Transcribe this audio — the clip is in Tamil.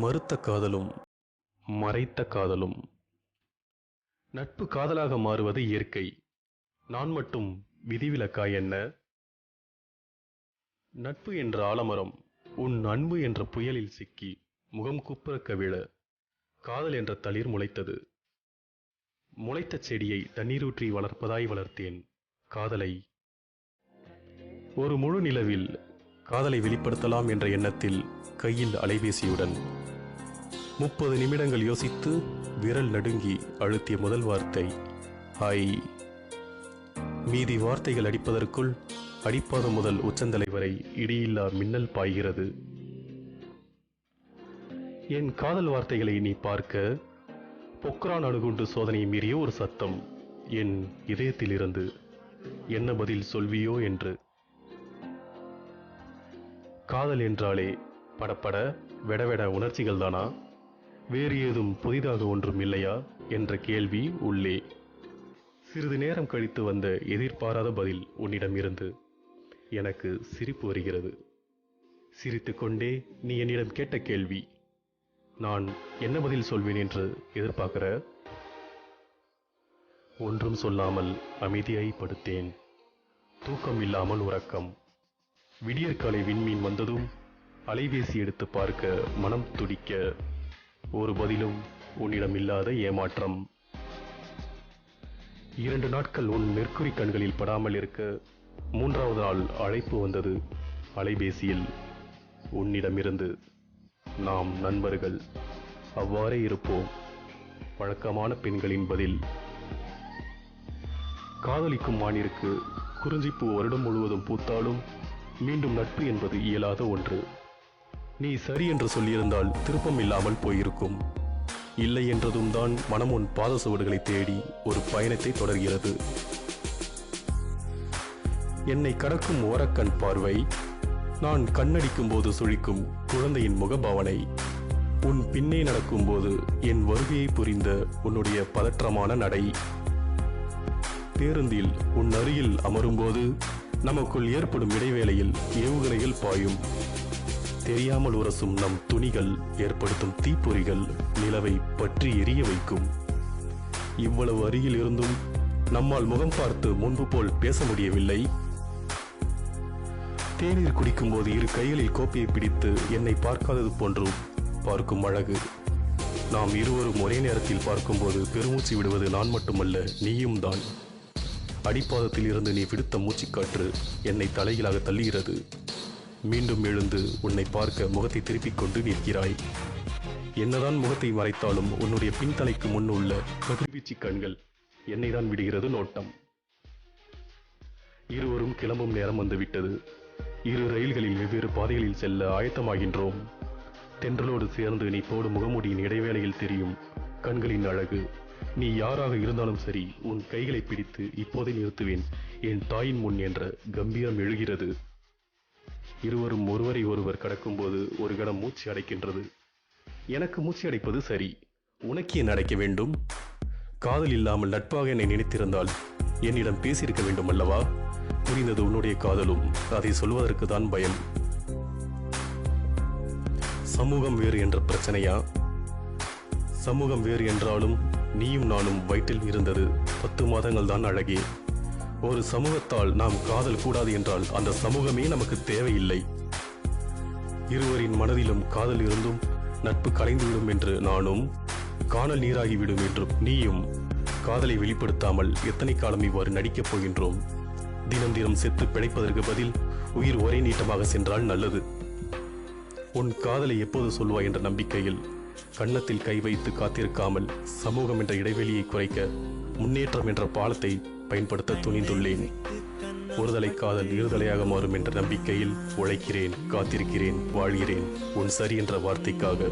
மறுத்த காதலும் மறைத்த காதலும். நட்பு காதலாக மாறுவது இயற்கை. நான் மட்டும் விதிவிலக்கா என்ன? நட்பு என்ற ஆலமரம் உன் அன்பு என்ற புயலில் சிக்கி முகம் குப்புற கவிழ காதல் என்ற தளிர் முளைத்தது. முளைத்த செடியை தண்ணீரூற்றி வளர்ப்பதாய் வளர்த்தேன் காதலை. ஒரு முழு நிலவில் காதலை வெளிப்படுத்தலாம் என்ற எண்ணத்தில் கையில் அலைபேசியுடன் 30 நிமிடங்கள் யோசித்து விரல் நடுங்கி அழுத்திய முதல் வார்த்தை ஹாய். மீதி வார்த்தைகள் அடிப்பதற்குள் அடிப்பாதம் முதல் உச்சந்தலை வரை இடியில்லா மின்னல் பாய்கிறது. என் காதல் வார்த்தைகளை நீ பார்க்க பொக்ரான் அணுகுண்டு சோதனை மீறிய ஒரு சத்தம் என் இதயத்திலிருந்து என்ன பதில் சொல்வியோ என்று. காதல் என்றாலே படப்பட வெடவெட உணர்ச்சிகள் தானா? வேறு ஏதும் புதிதாக ஒன்றும் இல்லையா என்ற கேள்வி உள்ளே. சிறிது நேரம் கழித்து வந்த எதிர்பாராத பதில் உன்னிடமிருந்து. எனக்கு சிரிப்பு வருகிறது. சிரித்துக்கொண்டே நீ என்னிடம் கேட்ட கேள்வி நான் என்ன பதில் சொல்வேன் என்று எதிர்பார்க்கிற? ஒன்றும் சொல்லாமல் அமைதியாய் படுத்தேன். தூக்கம் இல்லாமல் உறக்கம். விடியற்காலை விண்மீன் வந்ததும் அலைபேசி எடுத்து பார்க்க மனம் துடிக்க ஒரு பதிலும் உன்னிடம் இல்லாத ஏமாற்றம். 2 நாட்கள் உன் நெற்குறி கண்களில் படாமல் இருக்க 3வது நாள் அழைப்பு வந்தது அலைபேசியில் உன்னிடமிருந்து. நாம் நண்பர்கள், அவ்வாறே இருப்போம். வழக்கமான பெண்களின் பதில். காதலிக்கும் ஆணிற்கு குறிஞ்சிப்பூ வருடம் முழுவதும் பூத்தாலும் மீண்டும் நட்பு என்பது இயலாத ஒன்று. நீ சரி என்று சொல்லியிருந்தால் திருப்பம் இல்லாமல் போயிருக்கும். இல்லை என்றதும் தான் மனம் உன் பாத சுவடுகளை தேடி ஒரு பயணத்தை தொடர்கிறது. என்னை கடக்கும் ஓரக்கண் பார்வை, நான் கண்ணடிக்கும் போது சுழிக்கும் குழந்தையின் முகபாவனை, உன் பின்னே நடக்கும்போது என் வருகையை புரிந்த உன்னுடைய பதற்றமான நடை, பேருந்தில் உன் அருகில் அமரும்போது நமக்குள் ஏற்படும் இடைவேளையில் ஏவுகணைகள் பாயும், தெரியாமல் உரசும் நம் துணிகள் ஏற்படுத்தும் தீப்பொறிகள் நிலவை பற்றி எரிய வைக்கும். இவ்வளவு அருகில் இருந்தும் நம்மால் முகம் பார்த்து முன்பு போல் பேச முடியவில்லை. தேநீர் குடிக்கும் போது 2 கைகளில் கோப்பையை பிடித்து என்னை பார்க்காதது போன்றும் பார்க்கும் அழகு. நாம் இருவரும் ஒரே நேரத்தில் பார்க்கும்போது பெருமூச்சு விடுவது நான் மட்டுமல்ல, நீயும் தான். அடிப்பாதத்தில் இருந்து நீ விடுத்த மூச்சுக்காற்று என்னை தலைகீழாக தள்ளுகிறது. மீண்டும் எழுந்து உன்னை பார்க்க முகத்தை திருப்பிக் கொண்டு நிற்கிறாய். என்னதான் முகத்தை மறைத்தாலும் உன்னுடைய பின்தலைக்கு முன் உள்ள கதிர்வீச்சு கண்கள் என்னை தான் விடுகிறது நோட்டம். இருவரும் கிளம்பும் நேரம் வந்துவிட்டது. 2 ரயில்களில் வெவ்வேறு பாதைகளில் செல்ல ஆயத்தமாகின்றோம். தென்றலோடு சேர்ந்து நீ போடும் முகமூடியின் இடைவேளையில் தெரியும் கண்களின் அழகு. நீ யாராக இருந்தாலும் சரி, உன் கைகளை பிடித்து இப்போதே நிறுத்துவேன் என் தாயின் முன் என்ற கம்பீரம் எழுகிறது. இருவரும் ஒருவரை ஒருவர் கடக்கும்போது ஒரு கணம் மூச்சு அடைக்கின்றது. எனக்கு மூச்சு அடைப்பது சரி, உனக்கு ஏன் அடைக்க வேண்டும்? காதல் இல்லாமல் நட்பாக என்னை நினைத்திருந்தால் என்னிடம் பேசியிருக்க வேண்டும் அல்லவா? புரிந்தது உன்னுடைய காதலும், அதை சொல்வதற்கு தான் பயம். சமூகம் வேறு என்ற பிரச்சனையா? சமூகம் வேறு என்றாலும் நீயும் நானும் வயிற்றில் இருந்தது 10 மாதங்கள் தான் அழகே. ஒரு சமூகத்தால் நாம் காதல் கூடாது என்றால் அந்த சமூகமே நமக்கு தேவையில்லை. இருவரின் மனதிலும் காதல் இருந்தும் நட்பு கலைந்துவிடும் என்று நானும், காணல் நீராகிவிடும் என்றும் நீயும் காதலை வெளிப்படுத்தாமல் எத்தனை காலம் இவ்வாறு நடிக்கப் போகின்றோம்? தினம் தினம் செத்து பிழைப்பதற்கு பதில் உயிர் ஒரே நீட்டமாக சென்றால் நல்லது. உன் காதலை எப்போது சொல்வாய் என்ற நம்பிக்கையில் கன்னத்தில் கை வைத்து காத்திருக்காமல் சமூகம் என்ற இடைவெளியை குறைக்க முன்னேற்றம் என்ற பாலத்தை பயன்படுத்த துணிந்துள்ளேன். ஒருதலை காதல் இருதலையாக மாறும் என்ற நம்பிக்கையில் உழைக்கிறேன், காத்திருக்கிறேன், வாழ்கிறேன் உன் சரி என்ற வார்த்தைக்காக.